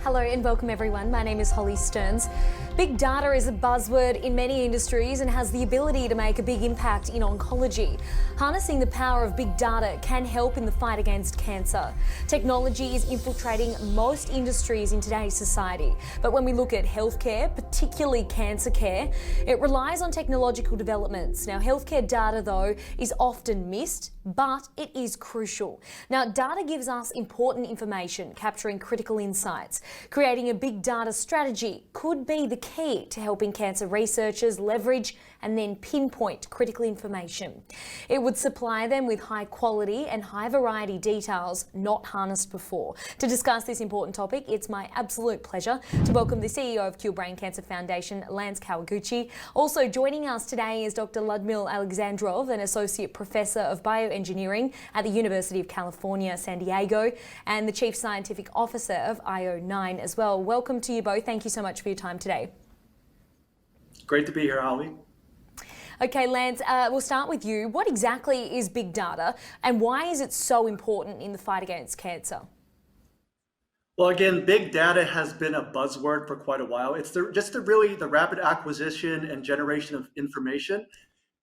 Hello and welcome everyone. My name is Holly Stearns. Big data is a buzzword in many industries and has the ability to make a big impact in oncology. Harnessing the power of big data can help in the fight against cancer. Technology is infiltrating most industries in today's society. But when we look at healthcare, particularly cancer care, it relies on technological developments. Now, healthcare data, though, is often missed, but it is crucial. Now, data gives us important information, capturing critical insights. Creating a big data strategy could be the key to helping cancer researchers leverage and then pinpoint critical information. It would supply them with high quality and high variety details not harnessed before. To discuss this important topic, it's my absolute pleasure to welcome the CEO of Cure Brain Cancer Foundation, Lance Kawaguchi. Also joining us today is Dr. Ludmil Alexandrov, an Associate Professor of Bioengineering at the University of California, San Diego, and the Chief Scientific Officer of IO9 as well. Welcome to you both. Thank you so much for your time today. Great to be here, Holly. Okay, Lance, we'll start with you. What exactly is big data and why is it so important in the fight against cancer? Well, again, big data has been a buzzword for quite a while. It's really the rapid acquisition and generation of information.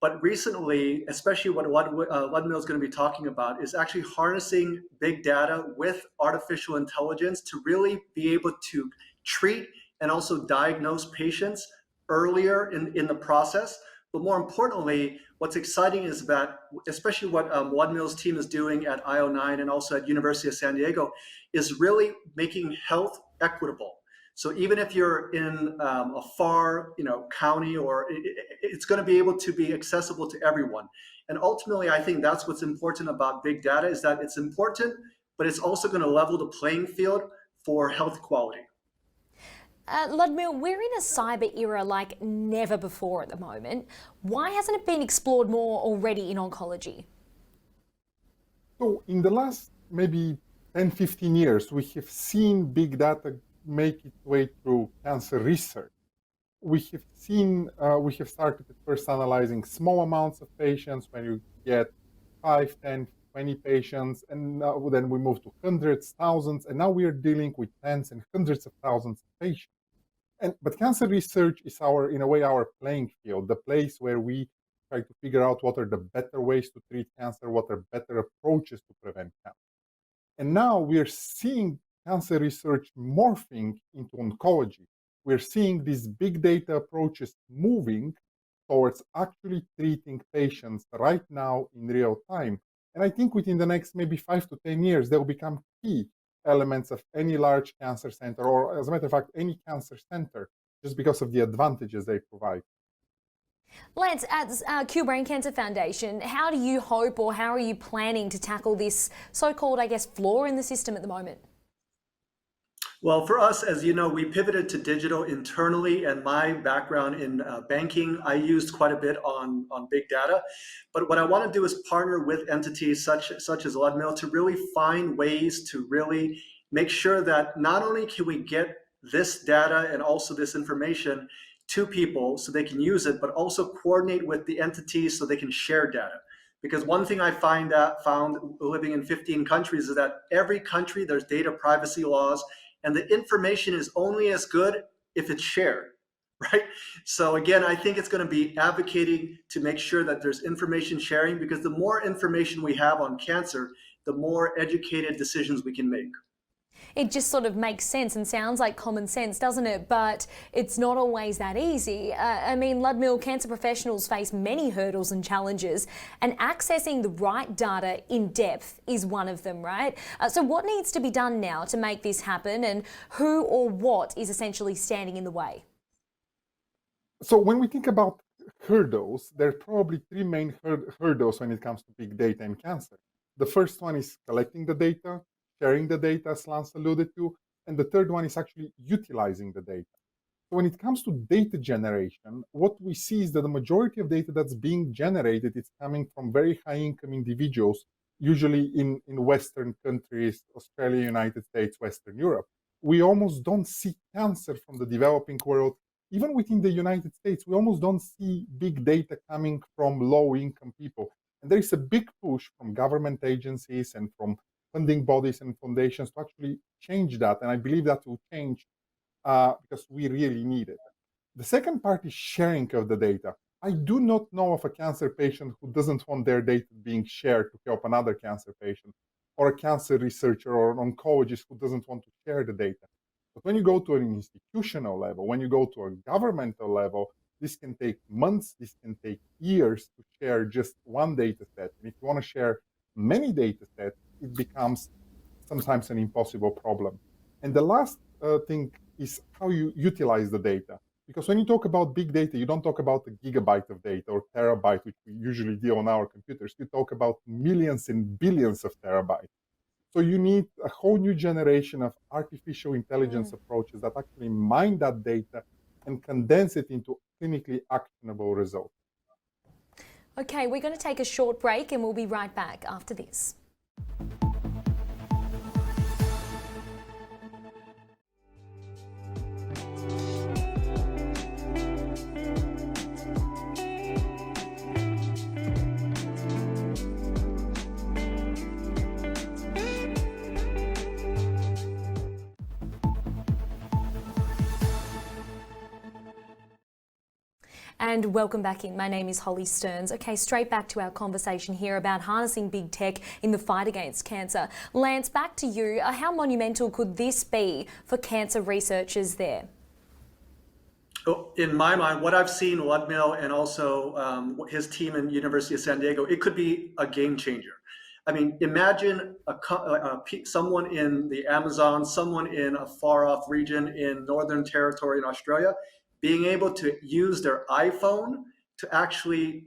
But recently, especially what Ludmil is going to be talking about, is actually harnessing big data with artificial intelligence to really be able to treat and also diagnose patients earlier in the process. But more importantly, what's exciting is that, especially what Ludmil's team is doing at IO9 and also at University of San Diego, is really making health equitable. So even if you're in a far, county, or it's going to be able to be accessible to everyone. And ultimately, I think that's what's important about big data, is that it's important, but it's also going to level the playing field for health quality. Ludmil, we're in a cyber era like never before at the moment. Why hasn't it been explored more already in oncology? So in the last maybe 10, 15 years, we have seen big data make its way through cancer research. We have started at first analyzing small amounts of patients when you get 5, 10, 20 patients, and then we move to hundreds, thousands, and now we are dealing with tens and hundreds of thousands of patients. But cancer research is in a way, our playing field, the place where we try to figure out what are the better ways to treat cancer, what are better approaches to prevent cancer. And now we are seeing cancer research morphing into oncology. We're seeing these big data approaches moving towards actually treating patients right now in real time. And I think within the next maybe 5 to 10 years, they'll become key elements of any large cancer center, or as a matter of fact, any cancer center, just because of the advantages they provide. Lance, at Cure Brain Cancer Foundation, how do you hope, or how are you planning to tackle this so-called, flaw in the system at the moment? Well, for us, as you know, we pivoted to digital internally, and my background in banking, I used quite a bit on big data. But what I want to do is partner with entities such as Ludmil to really find ways to really make sure that not only can we get this data and also this information to people so they can use it, but also coordinate with the entities so they can share data. Because one thing I found living in 15 countries is that every country, there's data privacy laws, and the information is only as good if it's shared, right? So again, I think it's going to be advocating to make sure that there's information sharing, because the more information we have on cancer, the more educated decisions we can make. It just sort of makes sense and sounds like common sense, doesn't it? But it's not always that easy. Ludmil, cancer professionals face many hurdles and challenges, and accessing the right data in depth is one of them, right? So what needs to be done now to make this happen, and who or what is essentially standing in the way? So when we think about hurdles, there are probably 3 main hurdles when it comes to big data and cancer. The first one is collecting the data, sharing the data, as Lance alluded to, and the third one is actually utilizing the data. So when it comes to data generation, what we see is that the majority of data that's being generated is coming from very high-income individuals, usually in Western countries, Australia, United States, Western Europe. We almost don't see cancer from the developing world. Even within the United States, we almost don't see big data coming from low-income people. And there is a big push from government agencies and from funding bodies and foundations to actually change that. And I believe that will change because we really need it. The second part is sharing of the data. I do not know of a cancer patient who doesn't want their data being shared to help another cancer patient, or a cancer researcher or an oncologist who doesn't want to share the data. But when you go to an institutional level, when you go to a governmental level, this can take months, this can take years to share just one data set. And if you want to share many data sets, it becomes sometimes an impossible problem. And the last thing is how you utilize the data. Because when you talk about big data, you don't talk about a gigabyte of data or terabyte, which we usually deal on our computers. You talk about millions and billions of terabytes. So you need a whole new generation of artificial intelligence approaches that actually mine that data and condense it into clinically actionable results. Okay, we're going to take a short break and we'll be right back after this. And welcome back in. My name is Holly Stearns. Okay, straight back to our conversation here about harnessing big tech in the fight against cancer. Lance, back to you. How monumental could this be for cancer researchers there? In my mind, what I've seen, Ludmil and also his team in University of San Diego, it could be a game changer. I mean, imagine someone in the Amazon, someone in a far off region in Northern Territory in Australia, being able to use their iPhone to actually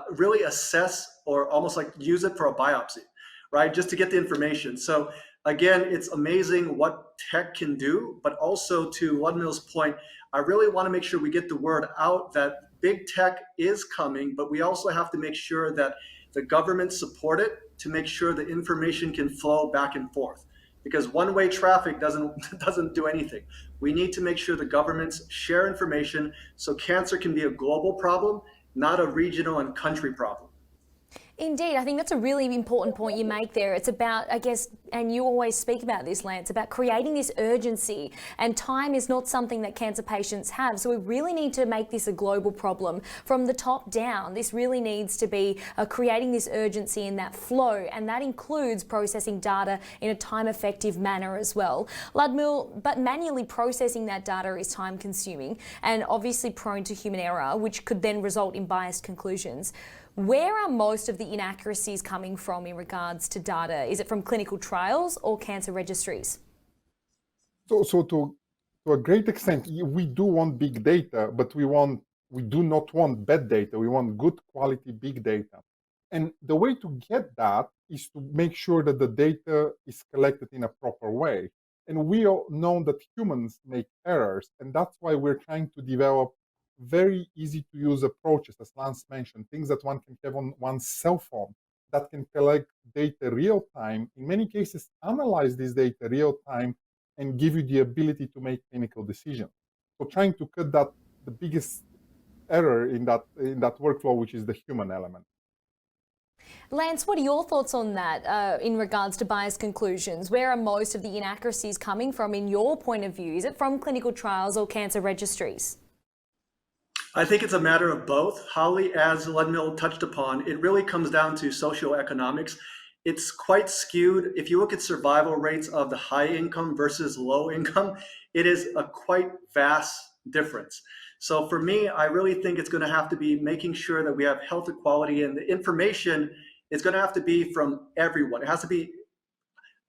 really assess or almost like use it for a biopsy, right? Just to get the information. So again, it's amazing what tech can do, but also to Ludmil's point, I really want to make sure we get the word out that big tech is coming, but we also have to make sure that the government support it to make sure the information can flow back and forth. Because one-way traffic doesn't do anything. We need to make sure the governments share information so cancer can be a global problem, not a regional and country problem. Indeed, I think that's a really important point you make there. It's about, I guess, and you always speak about this, Lance, about creating this urgency, and time is not something that cancer patients have. So we really need to make this a global problem from the top down. This really needs to be creating this urgency and that flow, and that includes processing data in a time-effective manner as well. Ludmil, but manually processing that data is time-consuming and obviously prone to human error, which could then result in biased conclusions. Where are most of the inaccuracies coming from in regards to data? Is it from clinical trials or cancer registries? So to a great extent, we do want big data, but we do not want bad data. We want good quality big data. And the way to get that is to make sure that the data is collected in a proper way. And we all know that humans make errors, and that's why we're trying to develop very easy to use approaches, as Lance mentioned, things that one can have on one's cell phone that can collect data real time, in many cases analyze this data real time and give you the ability to make clinical decisions. So trying to cut that, the biggest error in that workflow, which is the human element. Lance, what are your thoughts on that in regards to biased conclusions? Where are most of the inaccuracies coming from in your point of view? Is it from clinical trials or cancer registries? I think it's a matter of both. Holly, as Ludmil touched upon, it really comes down to socioeconomics. It's quite skewed. If you look at survival rates of the high income versus low income, it is a quite vast difference. So for me, I really think it's going to have to be making sure that we have health equality, and the information is going to have to be from everyone. It has to be,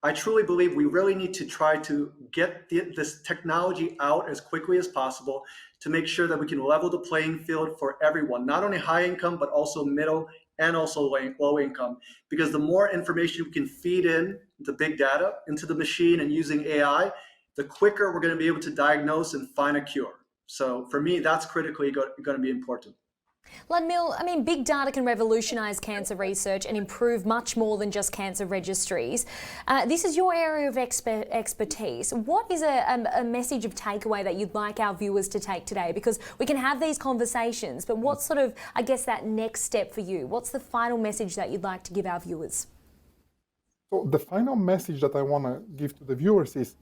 I truly believe we really need to try to get this technology out as quickly as possible to make sure that we can level the playing field for everyone, not only high income, but also middle and also low income. Because the more information we can feed in the big data into the machine and using AI, the quicker we're going to be able to diagnose and find a cure. So for me, that's critically going to be important. Ludmil, I mean, big data can revolutionise cancer research and improve much more than just cancer registries. This is your area of expertise. What is a message of takeaway that you'd like our viewers to take today? Because we can have these conversations, but what's sort of, I guess, that next step for you? What's the final message that you'd like to give our viewers? So the final message that I want to give to the viewers is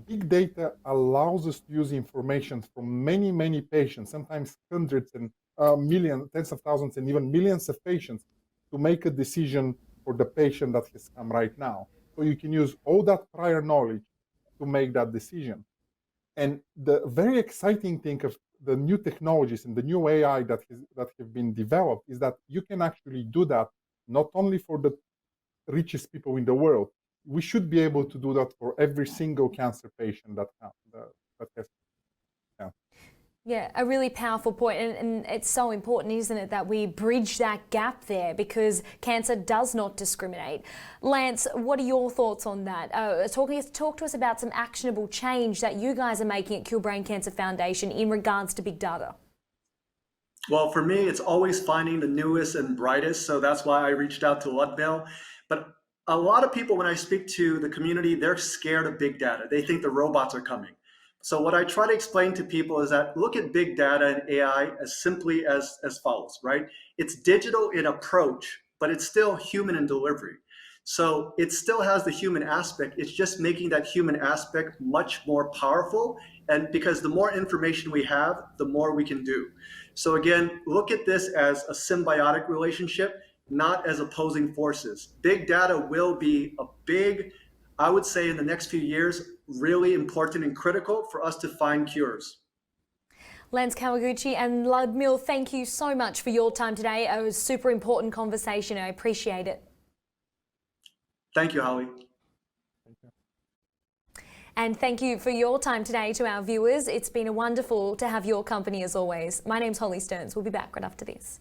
big data allows us to use information from many, many patients, sometimes hundreds and millions, tens of thousands, and even millions of patients to make a decision for the patient that has come right now. So you can use all that prior knowledge to make that decision. And the very exciting thing of the new technologies and the new AI that have been developed is that you can actually do that not only for the richest people in the world. We should be able to do that for every single cancer patient that has cancer. Yeah, a really powerful point, and it's so important, isn't it, that we bridge that gap there, because cancer does not discriminate. Lance, what are your thoughts on that? Talk to us about some actionable change that you guys are making at Cure Brain Cancer Foundation in regards to big data. Well, for me, it's always finding the newest and brightest. So that's why I reached out to Ludmil. But a lot of people, when I speak to the community, they're scared of big data. They think the robots are coming. So what I try to explain to people is that look at big data and AI as simply as follows, right? It's digital in approach, but it's still human in delivery. So it still has the human aspect. It's just making that human aspect much more powerful. And because the more information we have, the more we can do. So again, look at this as a symbiotic relationship, not as opposing forces. Big data will be a big, I would say in the next few years, really important and critical for us to find cures. Lance Kawaguchi and Ludmil, thank you so much for your time today. It was a super important conversation. I appreciate it. Thank you, Holly. And thank you for your time today to our viewers. It's been wonderful to have your company as always. My name's Holly Stearns. We'll be back right after this.